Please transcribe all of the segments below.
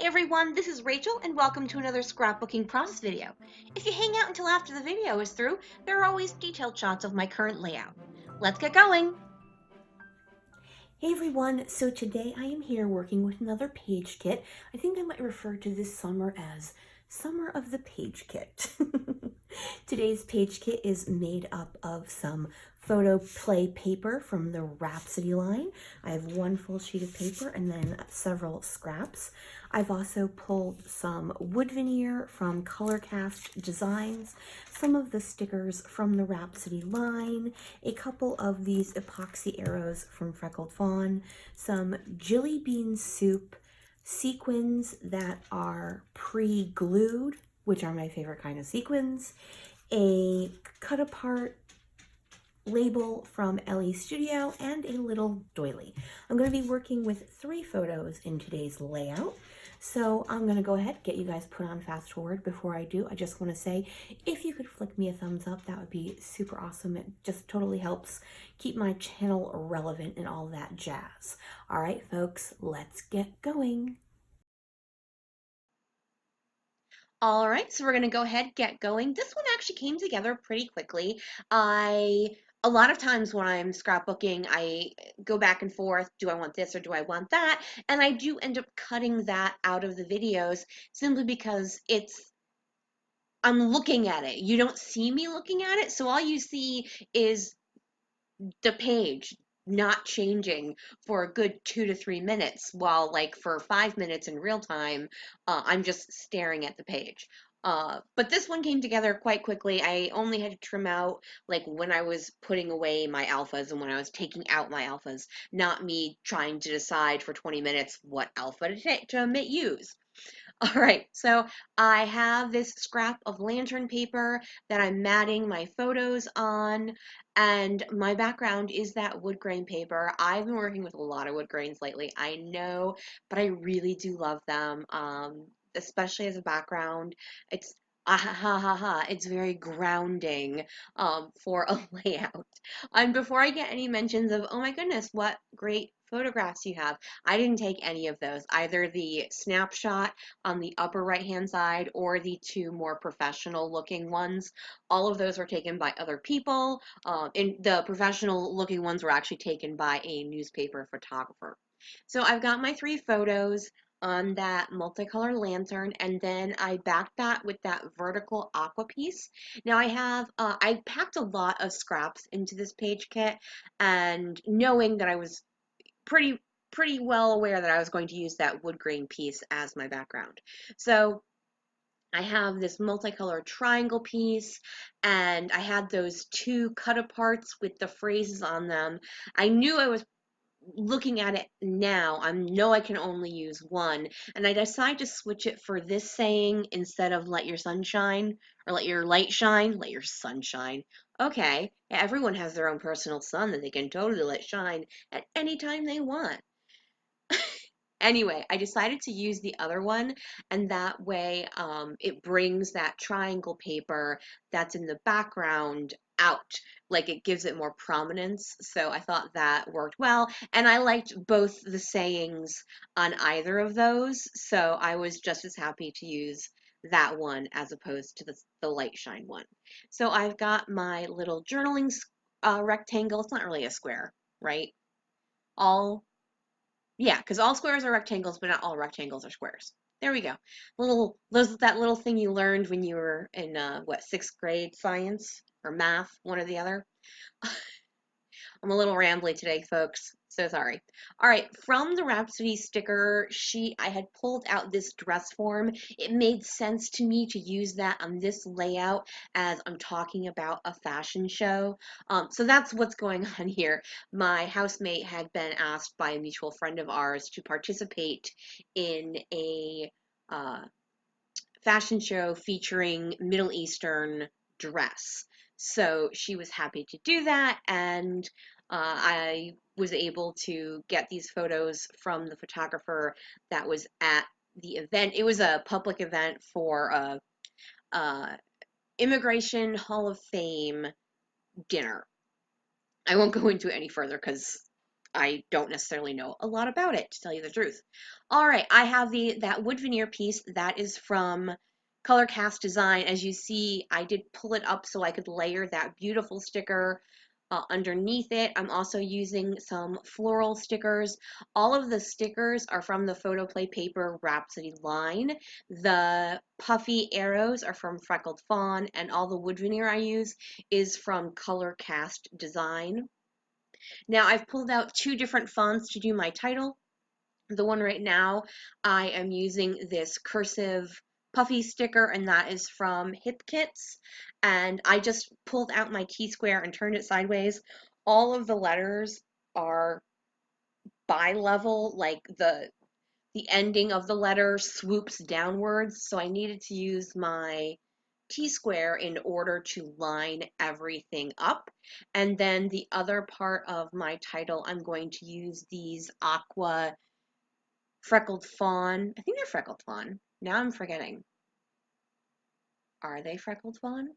everyone, this is Rachel and welcome to another scrapbooking process video. If you hang out until after the video is through, there are always detailed shots of my current layout. Let's get going! Hey everyone, so today I am here working with another page kit. I think I might refer to this summer as Summer of the Page Kit. Today's page kit is made up of some Photoplay paper from the Rhapsody line. I have one full sheet of paper and then several scraps. I've also pulled some wood veneer from Color Cast Designs, some of the stickers from the Rhapsody line, a couple of these epoxy arrows from Freckled Fawn, some jelly bean soup sequins that are pre-glued, which are my favorite kind of sequins, a cut apart label from Ellie Studio, and a little doily. I'm going to be working with 3 photos in today's layout. So I'm going to go ahead, get you guys put on fast forward. Before I do, I just want to say, if you could flick me a thumbs up, that would be super awesome. It just totally helps keep my channel relevant and all that jazz. All right, folks, let's get going. Alright, so we're going to go ahead and get going. This one actually came together pretty quickly. A lot of times when I'm scrapbooking, I go back and forth, do I want this or do I want that? And I do end up cutting that out of the videos simply because I'm looking at it. You don't see me looking at it, so all you see is the page not changing for a good 2 to 3 minutes, while like for 5 minutes in real time, I'm just staring at the page. But this one came together quite quickly. I only had to trim out like when I was putting away my alphas and when I was taking out my alphas, not me trying to decide for 20 minutes what alpha to use. All right, so I have this scrap of lantern paper that I'm matting my photos on, and my background is that wood grain paper. I've been working with a lot of wood grains lately, I know, but I really do love them, especially as a background. It's ah, ha ha ha ha. It's very grounding for a layout. And before I get any mentions of, oh my goodness, what great photographs you have, I didn't take any of those. Either the snapshot on the upper right hand side or the 2 more professional looking ones. All of those were taken by other people. And the professional looking ones were actually taken by a newspaper photographer. So I've got my 3 photos on that multicolor lantern, and then I backed that with that vertical aqua piece. Now I packed a lot of scraps into this page kit, and knowing that I was pretty pretty well aware that I was going to use that wood grain piece as my background. So I have this multicolored triangle piece, and I had those 2 cut aparts with the phrases on them. I knew I was looking at it now, I know I can only use one, and I decided to switch it for this saying instead of let your sun shine or let your light shine, let your sun shine. Okay, yeah, everyone has their own personal sun that they can totally let shine at any time they want. Anyway, I decided to use the other one, and that way it brings that triangle paper that's in the background out. Like it gives it more prominence. So I thought that worked well. And I liked both the sayings on either of those. So I was just as happy to use that one as opposed to the light shine one. So I've got my little journaling rectangle. It's not really a square, right? All Yeah, because all squares are rectangles, but not all rectangles are squares. There we go. That little thing you learned when you were in what, 6th grade science or math, one or the other. I'm a little rambly today, folks. So sorry. All right, from the Rhapsody sticker sheet, I had pulled out this dress form. It made sense to me to use that on this layout as I'm talking about a fashion show. So that's what's going on here. My housemate had been asked by a mutual friend of ours to participate in a uh, fashion show featuring Middle Eastern dress. So she was happy to do that, and I was able to get these photos from the photographer that was at the event. It was a public event for a Immigration Hall of Fame dinner. I won't go into it any further because I don't necessarily know a lot about it, to tell you the truth. All right, I have that wood veneer piece that is from Color Cast Design. As you see, I did pull it up so I could layer that beautiful sticker underneath it. I'm also using some floral stickers. All of the stickers are from the Photoplay paper Rhapsody line. The puffy arrows are from Freckled Fawn, and all the wood veneer I use is from Color Cast Design. Now I've pulled out two different fonts to do my title. The one right now, I am using this cursive puffy sticker, and that is from Hip Kits. And I just pulled out my T-square and turned it sideways. All of the letters are bi-level, like the ending of the letter swoops downwards. So I needed to use my T-square in order to line everything up. And then the other part of my title, I'm going to use these aqua Freckled Fawn. I think they're Freckled Fawn. Now I'm forgetting. Are they Freckled Fawn?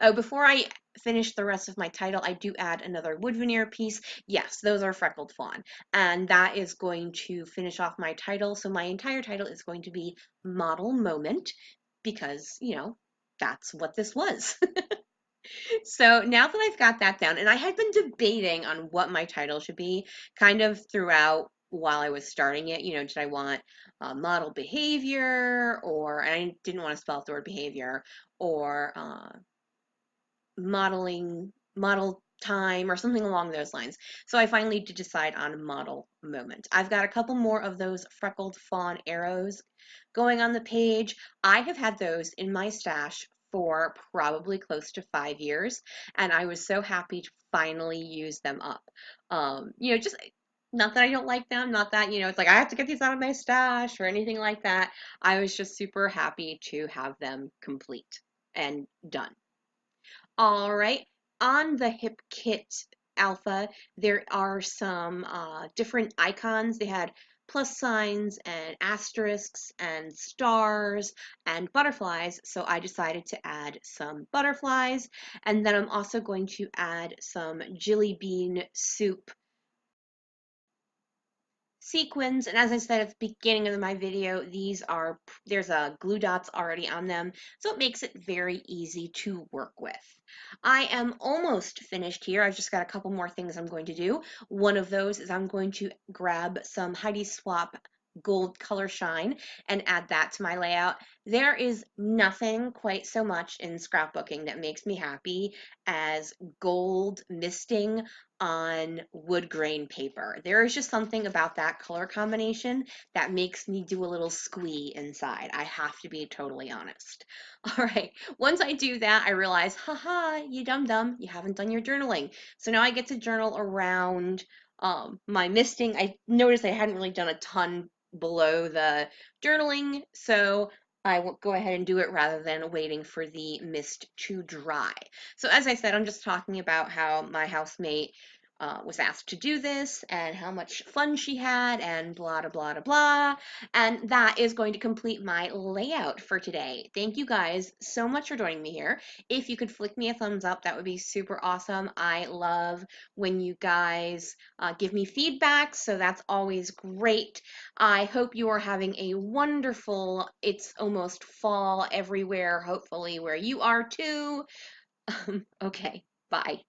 Oh, before I finish the rest of my title, I do add another wood veneer piece. Yes, those are Freckled Fawn. And that is going to finish off my title. So my entire title is going to be Model Moment because, that's what this was. So now that I've got that down, and I had been debating on what my title should be kind of throughout while I was starting it. Did I want model behavior, or and I didn't want to spell out the word behavior, or model time, or something along those lines. So I finally did decide on model moment. I've got a couple more of those freckled fawn arrows going on the page. I have had those in my stash for probably close to 5 years, and I was so happy to finally use them up. Just not that I don't like them, not that, it's like I have to get these out of my stash or anything like that. I was just super happy to have them complete and done. All right. On the Hip Kit Alpha, there are some different icons. They had plus signs and asterisks and stars and butterflies. So I decided to add some butterflies. And then I'm also going to add some jelly bean soup sequins. And as I said at the beginning of my video, there's a glue dots already on them, so it makes it very easy to work with. I am almost finished here. I've just got a couple more things I'm going to do. One of those is I'm going to grab some Heidi Swap gold color shine and add that to my layout. There is nothing quite so much in scrapbooking that makes me happy as gold misting on wood grain paper. There is just something about that color combination that makes me do a little squee inside. I have to be totally honest. All right, once I do that, I realize, haha, you dum-dum, you haven't done your journaling. So now I get to journal around my misting. I noticed I hadn't really done a ton below the journaling, so I will go ahead and do it rather than waiting for the mist to dry. So as I said, I'm just talking about how my housemate was asked to do this and how much fun she had and blah, blah, blah, blah. And that is going to complete my layout for today. Thank you guys so much for joining me here. If you could flick me a thumbs up, that would be super awesome. I love when you guys give me feedback, so that's always great. I hope you are having a wonderful, it's almost fall everywhere, hopefully where you are too. Okay, bye.